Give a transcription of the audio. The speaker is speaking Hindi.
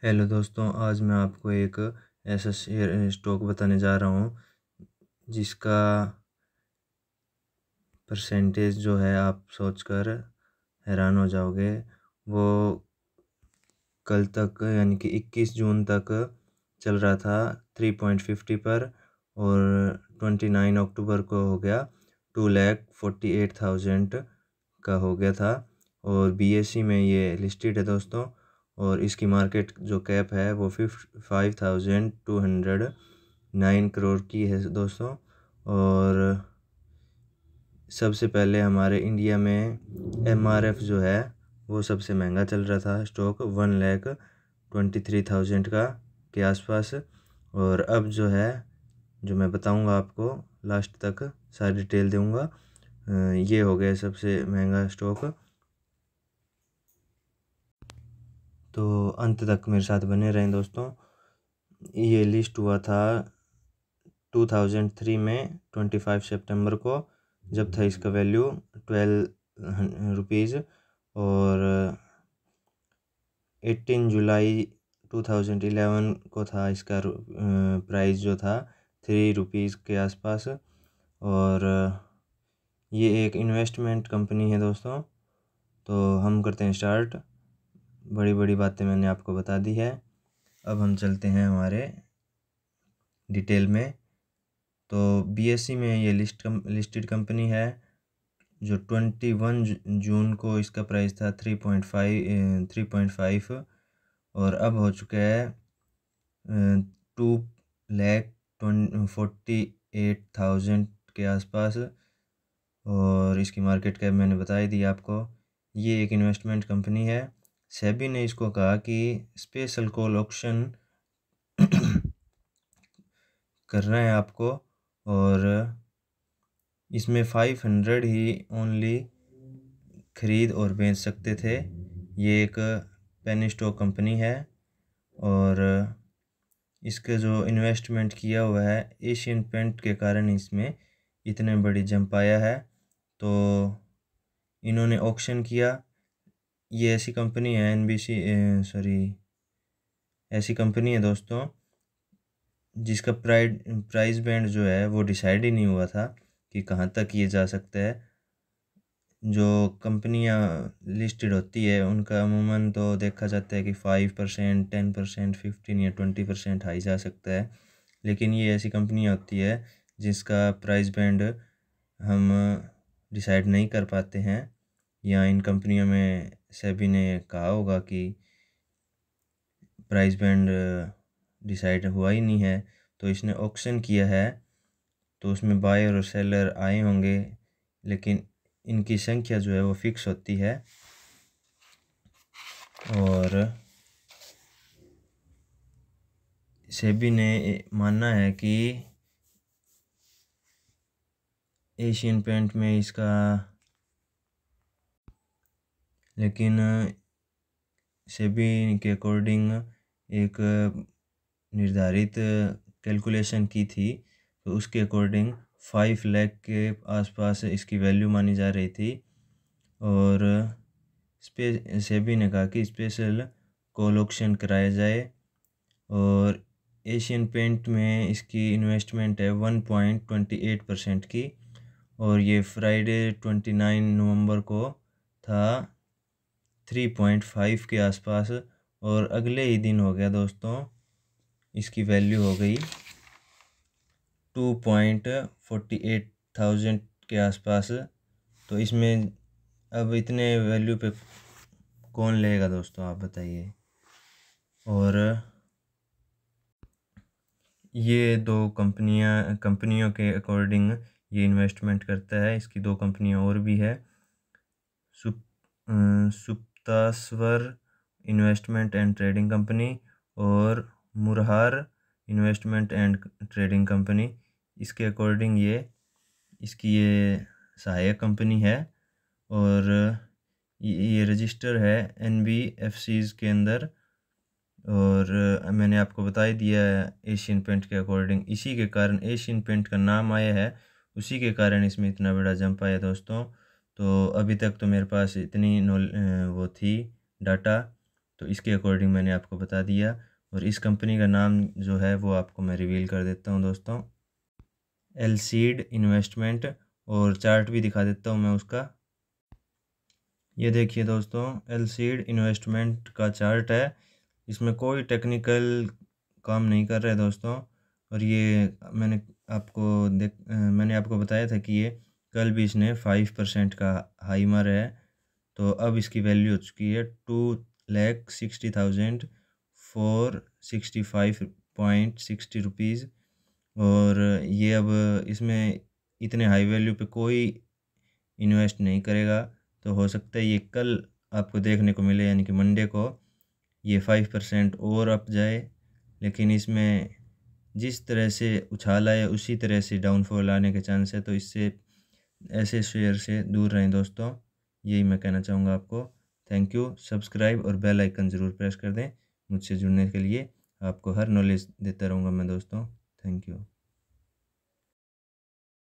हेलो दोस्तों, आज मैं आपको एक ऐसा शेयर स्टॉक बताने जा रहा हूँ जिसका परसेंटेज जो है आप सोचकर हैरान हो जाओगे। वो कल तक यानी कि 21 जून तक चल रहा था 3.50 पर और 29 अक्टूबर को हो गया 2,48,000 का हो गया था। और BSE में ये लिस्टेड है दोस्तों, और इसकी मार्केट जो कैप है वो 5,209 करोड़ की है दोस्तों। और सबसे पहले हमारे इंडिया में MRF जो है वो सबसे महंगा चल रहा था स्टॉक 1,23,000 का के आसपास। और अब जो है, जो मैं बताऊंगा आपको लास्ट तक सारी डिटेल दूंगा, ये हो गया सबसे महंगा स्टॉक। तो अंत तक मेरे साथ बने रहें दोस्तों। ये लिस्ट हुआ था 2003 में 25 सितंबर को, जब था इसका वैल्यू 12 रुपीज़। और 18 जुलाई 2011 को था इसका प्राइस जो था 3 रुपीज़ के आसपास। और ये एक इन्वेस्टमेंट कंपनी है दोस्तों। तो हम करते हैं स्टार्ट। बड़ी बड़ी बातें मैंने आपको बता दी है, अब हम चलते हैं हमारे डिटेल में। तो BSE में ये लिस्टेड कंपनी है। जो 21 जून को इसका प्राइस था 3.5 और अब हो चुका है 2,48,000 के आसपास। और इसकी मार्केट कैप मैंने बता ही दी आपको। ये एक इन्वेस्टमेंट कंपनी है। सेबी ने इसको कहा कि स्पेशल कॉल ऑप्शन करना है आपको, और इसमें 500 ही ओनली खरीद और बेच सकते थे। ये एक पेनी स्टॉक कंपनी है और इसका जो इन्वेस्टमेंट किया हुआ है एशियन पेंट के कारण इसमें इतने बड़ी जंप आया है। तो इन्होंने ऑक्शन किया। ये ऐसी कंपनी है ऐसी कंपनी है दोस्तों जिसका प्राइस बैंड जो है वो डिसाइड ही नहीं हुआ था कि कहाँ तक ये जा सकता है। जो कंपनियां लिस्टेड होती है उनका अमूमन तो देखा जाता है कि 5%, 10%, 15 या 20% हाई जा सकता है। लेकिन ये ऐसी कंपनियां होती है जिसका प्राइस बैंड हम डिसाइड नहीं कर पाते हैं, या इन कंपनियों में सेबी ने कहा होगा कि प्राइस बैंड डिसाइड हुआ ही नहीं है, तो इसने ऑक्शन किया है। तो उसमें बायर और सेलर आए होंगे, लेकिन इनकी संख्या जो है वो फिक्स होती है। और सेबी ने मानना है कि एशियन पेंट में इसका, लेकिन सेबी के अकॉर्डिंग एक निर्धारित कैलकुलेशन की थी, तो उसके अकॉर्डिंग 5 लाख के आसपास इसकी वैल्यू मानी जा रही थी। और सेबी ने कहा कि स्पेशल कॉल ऑक्शन कराया जाए। और एशियन पेंट में इसकी इन्वेस्टमेंट है 1.28% की, और ये फ्राइडे 29 नवंबर को था 3.5 के आसपास। और अगले ही दिन हो गया दोस्तों, इसकी वैल्यू हो गई 2,48,000 के आसपास। तो इसमें अब इतने वैल्यू पे कौन लेगा दोस्तों, आप बताइए। और ये दो कंपनियों के अकॉर्डिंग ये इन्वेस्टमेंट करता है। इसकी दो कंपनियां और भी है, सुप्तास्वर इन्वेस्टमेंट एंड ट्रेडिंग कंपनी और मुरहार इन्वेस्टमेंट एंड ट्रेडिंग कंपनी। इसके अकॉर्डिंग ये सहायक कंपनी है, और ये रजिस्टर है NBFCs के अंदर। और मैंने आपको बता ही दिया है एशियन पेंट के अकॉर्डिंग, इसी के कारण एशियन पेंट का नाम आया है, उसी के कारण इसमें इतना बड़ा जंप आया दोस्तों। तो अभी तक तो मेरे पास इतनी वो थी डाटा। तो इसके अकॉर्डिंग मैंने आपको बता दिया। और इस कंपनी का नाम जो है वो आपको मैं रिवील कर देता हूँ दोस्तों, एलसीड इन्वेस्टमेंट, और चार्ट भी दिखा देता हूँ मैं उसका। ये देखिए दोस्तों, एलसीड इन्वेस्टमेंट का चार्ट है। इसमें कोई टेक्निकल काम नहीं कर रहा है दोस्तों। और ये मैंने आपको बताया था कि ये कल भी इसने 5% का हाई मारा है। तो अब इसकी वैल्यू हो चुकी है 2,60,465.60 रुपीज़। और ये अब इसमें इतने हाई वैल्यू पे कोई इन्वेस्ट नहीं करेगा। तो हो सकता है ये कल आपको देखने को मिले, यानी कि मंडे को ये 5% और अप जाए। लेकिन इसमें जिस तरह से उछाल आए उसी तरह से डाउनफॉल आने के चांस है। तो इससे ऐसे शेयर से दूर रहें दोस्तों, यही मैं कहना चाहूँगा आपको। Thank you. सब्सक्राइब और बेल आइकन ज़रूर प्रेस कर दें मुझसे जुड़ने के लिए। आपको हर नॉलेज देता रहूँगा मैं दोस्तों। Thank you.